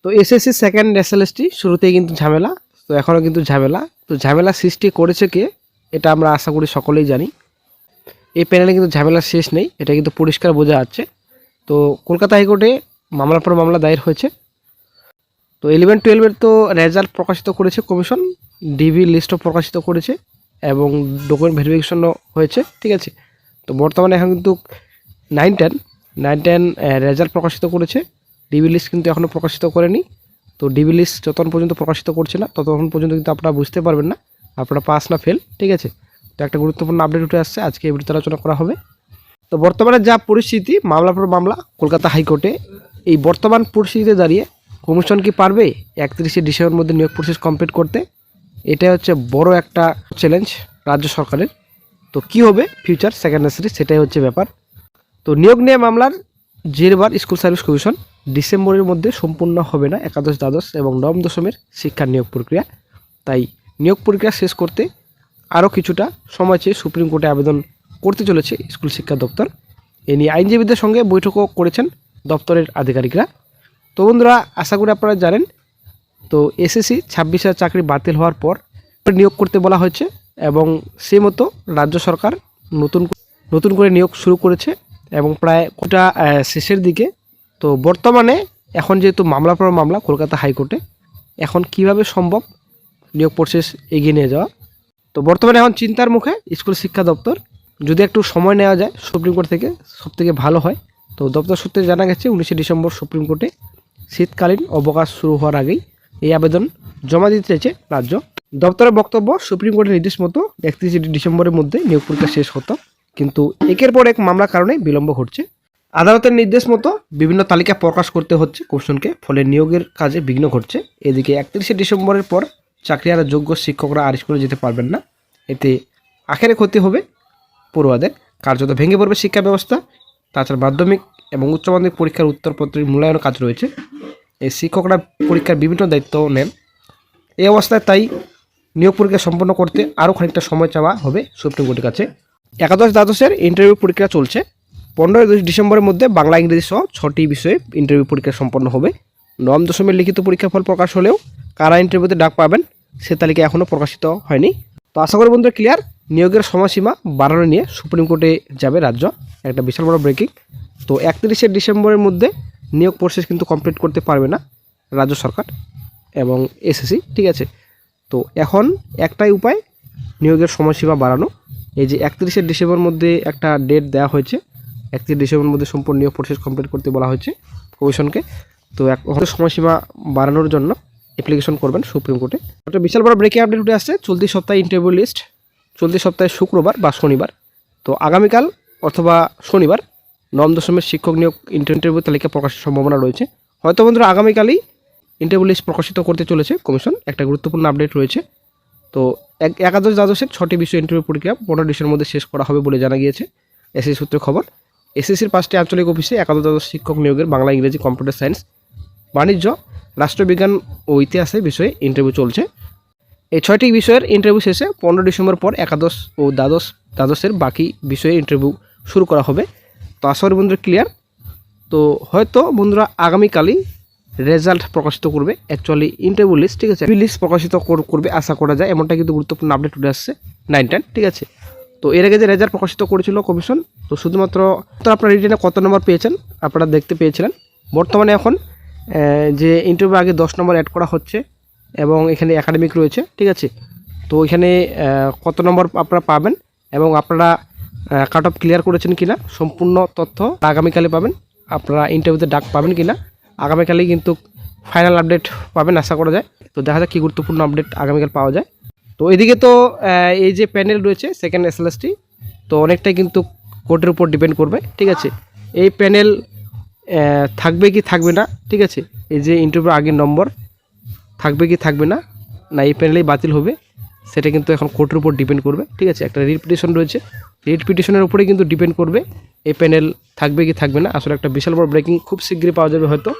তো SSC second SLST শুরুতেই কিন্তু ঝামেলা, তো এখনও কিন্তু ঝামেলা। তো ঝামেলা সৃষ্টি করেছে কে, এটা আমরা আশা করি সকলেই জানি। এই প্যানেলে কিন্তু ঝামেলা শেষ নেই, এটা কিন্তু পরিষ্কার বোঝা যাচ্ছে। তো কলকাতা হাইকোর্টে মামলার পর মামলা দায়ের হয়েছে। তো 11-12 তো রেজাল্ট প্রকাশিত করেছে কমিশন, ডিবি লিস্টও প্রকাশিত করেছে এবং ডকুমেন্ট ভেরিফিকেশনও হয়েছে, ঠিক আছে। তো বর্তমানে এখন কিন্তু 9-10 রেজাল্ট প্রকাশিত করেছে, ডিবি লিস্ট কিন্তু এখনও প্রকাশিত করেনি। তো ডিবি লিস্ট যতক্ষণ পর্যন্ত প্রকাশিত করছে না ততক্ষণ পর্যন্ত কিন্তু আপনারা বুঝতে পারবেন না আপনারা পাস না ফেল, ঠিক আছে। তো একটা গুরুত্বপূর্ণ আপডেট উঠে আসছে, আজকে এই ভিডিওতে আলোচনা করা হবে। তো বর্তমানে যা পরিস্থিতি মামলার পর মামলা কলকাতা হাইকোর্টে, এই বর্তমান পরিস্থিতিতে দাঁড়িয়ে কমিশন কি পারবে 31শে ডিসেম্বরের মধ্যে নিয়োগ প্রসেস কমপ্লিট করতে? এটা হচ্ছে বড় একটা চ্যালেঞ্জ রাজ্য সরকারের। তো কি হবে ফিউচার সেকেন্ড সিরিজ, সেটাই হচ্ছে ব্যাপার। তো নিয়োগ নিয়ে মামলার জেরবার স্কুল সার্ভিস কমিশন ডিসেম্বরের মধ্যে সম্পূর্ণ হবে না একাদশ দ্বাদশ এবং নবম দশমের শিক্ষার নিয়োগ প্রক্রিয়া। তাই নিয়োগ প্রক্রিয়া শেষ করতে আরও কিছুটা সময় চেয়ে সুপ্রিম কোর্টে আবেদন করতে চলেছে স্কুল শিক্ষা দপ্তর। এ নিয়ে আইনজীবীদের সঙ্গে বৈঠকও করেছেন দপ্তরের আধিকারিকরা। তো বন্ধুরা, আশা করি আপনারা জানেন, তো এসএসসি 26,000 চাকরি বাতিল হওয়ার পর নিয়োগ করতে বলা হয়েছে এবং সে মতো রাজ্য সরকার নতুন করে নিয়োগ শুরু করেছে এবং প্রায় কোটা শেষের দিকে। তো বর্তমানে এখন যেহেতু মামলার পর মামলা কলকাতা হাইকোর্টে, এখন কিভাবে সম্ভব নিয়োগ প্রসেস এগিয়ে নিয়ে যাওয়া। তো বর্তমানে এখন চিন্তার মুখে স্কুল শিক্ষা দপ্তর, যদি একটু সময় নেওয়া যায় সুপ্রিম কোর্ট থেকে সবথেকে ভালো হয়। তো দপ্তর সূত্রে জানা গেছে 19শে ডিসেম্বর সুপ্রিম কোর্টে শীতকালীন অবকাশ শুরু হওয়ার আগেই এই আবেদন জমা দিতে চাইছে রাজ্য। দপ্তরের বক্তব্য, সুপ্রিম কোর্টের নির্দেশ মতো 31শে ডিসেম্বরের মধ্যে নিয়োগ প্রক্রিয়া শেষ হতো, কিন্তু একের পর এক মামলার কারণে বিলম্ব ঘটছে। আদালতের নির্দেশ মতো বিভিন্ন তালিকা প্রকাশ করতে হচ্ছে কমিশনকে, ফলে নিয়োগের কাজে বিঘ্ন ঘটছে। এদিকে 31শে ডিসেম্বরের পর চাকরিহারা যোগ্য শিক্ষকরা আর স্কুলে যেতে পারবেন না। এতে আখেরে ক্ষতি হবে পড়ুয়াদের, কার্যত ভেঙে পড়বে শিক্ষা ব্যবস্থা। তাছাড়া মাধ্যমিক এবং উচ্চ মাধ্যমিক পরীক্ষার উত্তরপত্রের মূল্যায়নের কাজ রয়েছে, এই শিক্ষকরা পরীক্ষার বিভিন্ন দায়িত্ব নেন। এই অবস্থায় তাই নিয়োগ পরীক্ষা সম্পন্ন করতে আরও খানিকটা সময় চাওয়া হবে সুপ্রিম কোর্টের কাছে। একাদশ দ্বাদশের ইন্টারভিউ পরীক্ষা চলছে। 15 ডিসেম্বরের মধ্যে বাংলা ইংরেজি সহ 6টি বিষয়ে ইন্টারভিউ পরীক্ষা সম্পন্ন হবে। নবম দশমের লিখিত পরীক্ষার ফল প্রকাশ হলেও কারা ইন্টারভিউতে ডাক পাবেন সে তালিকা এখনও প্রকাশিত হয়নি। তো আশা করি বন্ধুরা ক্লিয়ার, নিয়োগের সময়সীমা বাড়ানো নিয়ে সুপ্রিম কোর্টে যাবে রাজ্য, একটা বিশাল বড় ব্রেকিং। তো 31শে ডিসেম্বরের মধ্যে নিয়োগ প্রসেস কিন্তু কমপ্লিট করতে পারবে না রাজ্য সরকার এবং এসএসসি, ঠিক আছে। তো এখন একটাই উপায় নিয়োগের সময়সীমা বাড়ানো। এই যে 31শে ডিসেম্বরের মধ্যে একটা ডেট দেওয়া হয়েছে, 31 ডিসেম্বরের মধ্যে সম্পূর্ণ নিয়োগ প্রসেস কমপ্লিট করতে বলা হয়েছে কমিশনকে। তো এখন সময়সীমা বাড়ানোর জন্য অ্যাপ্লিকেশন করবেন সুপ্রিম কোর্টে। একটা বিশাল বড় ব্রেকিং আপডেট উঠে আসছে, চলতি সপ্তাহে ইন্টারভিউ লিস্ট, চলতি সপ্তাহে শুক্রবার বা শনিবার। তো আগামীকাল অথবা শনিবার নবম দশমের শিক্ষক নিয়োগ ইন্টারভিউ তালিকা প্রকাশের সম্ভাবনা রয়েছে। হয়তো বন্ধুরা আগামীকালই ইন্টারভিউ লিস্ট প্রকাশিত করতে চলেছে কমিশন, একটা গুরুত্বপূর্ণ আপডেট রয়েছে। তো একাদশ দ্বাদশের 6টি বিষয় ইন্টারভিউ পরীক্ষা 15 ডিসেম্বরের মধ্যে শেষ করা হবে বলে জানা গিয়েছে এসএসসি সূত্রে খবর। এসএসসির 5টি আঞ্চলিক অফিসে একাদশ দ্বাদশ শিক্ষক নিয়োগের বাংলা ইংরেজি কম্পিউটার সায়েন্স বাণিজ্য রাষ্ট্রবিজ্ঞান ও ইতিহাসে বিষয়ে ইন্টারভিউ চলছে। এই 6টি বিষয়ের ইন্টারভিউ শেষে 15 ডিসেম্বর পর একাদশ ও দ্বাদশের বাকি বিষয়ে ইন্টারভিউ শুরু করা হবে। তো আশা করি বন্ধুরা ক্লিয়ার। তো হয়তো বন্ধুরা আগামীকালই রেজাল্ট প্রকাশিত করবে অ্যাকচুয়ালি ইন্টারভিউ লিস্ট, ঠিক আছে, লিস্ট প্রকাশিত করবে আশা করা যায়, এমনটা কিন্তু গুরুত্বপূর্ণ আপডেট উঠে আসছে 9-10, ঠিক আছে। তো এর আগে যে রেজাল্ট প্রকাশিত করেছিল কমিশন, তো শুধুমাত্র আপনারা রিটেনে কত নম্বর পেয়েছেন আপনারা দেখতে পেয়েছিলেন। বর্তমানে এখন যে ইন্টারভিউ আগে 10 নম্বর অ্যাড করা হচ্ছে এবং এখানে একাডেমিক রয়েছে, ঠিক আছে। তো এখানে কত নম্বর আপনারা পাবেন এবং আপনারা কাট অফ ক্লিয়ার করেছেন কিনা সম্পূর্ণ তথ্য আগামীকালে পাবেন। আপনারা ইন্টারভিউতে ডাক পাবেন কিনা আগামীকালেই কিন্তু ফাইনাল আপডেট পাবেন আশা করা যায়। তো দেখা যাক কী গুরুত্বপূর্ণ আপডেট আগামীকাল পাওয়া যায়। তো এদিকে তো এই যে প্যানেল রয়েছে সেকেন্ড এসএলএসটি, তো অনেকটাই কিন্তু কোর্টের উপর ডিপেন্ড করবে, ঠিক আছে। এই প্যানেল থাকবে কি থাকবে না, ঠিক আছে। এই যে ইন্টারভিউ আগের নম্বর থাকবে কি থাকবে না, না এই প্যানেলেই বাতিল হবে, সেটা কিন্তু এখন কোর্টের উপর ডিপেন্ড করবে, ঠিক আছে। একটা রিট পিটিশন রয়েছে, রিট পিটিশনের উপরে কিন্তু ডিপেন্ড করবে এই প্যানেল থাকবে কি থাকবে না। আসলে একটা বিশাল বড় ব্রেকিং খুব শীঘ্রই পাওয়া যাবে হয়তো।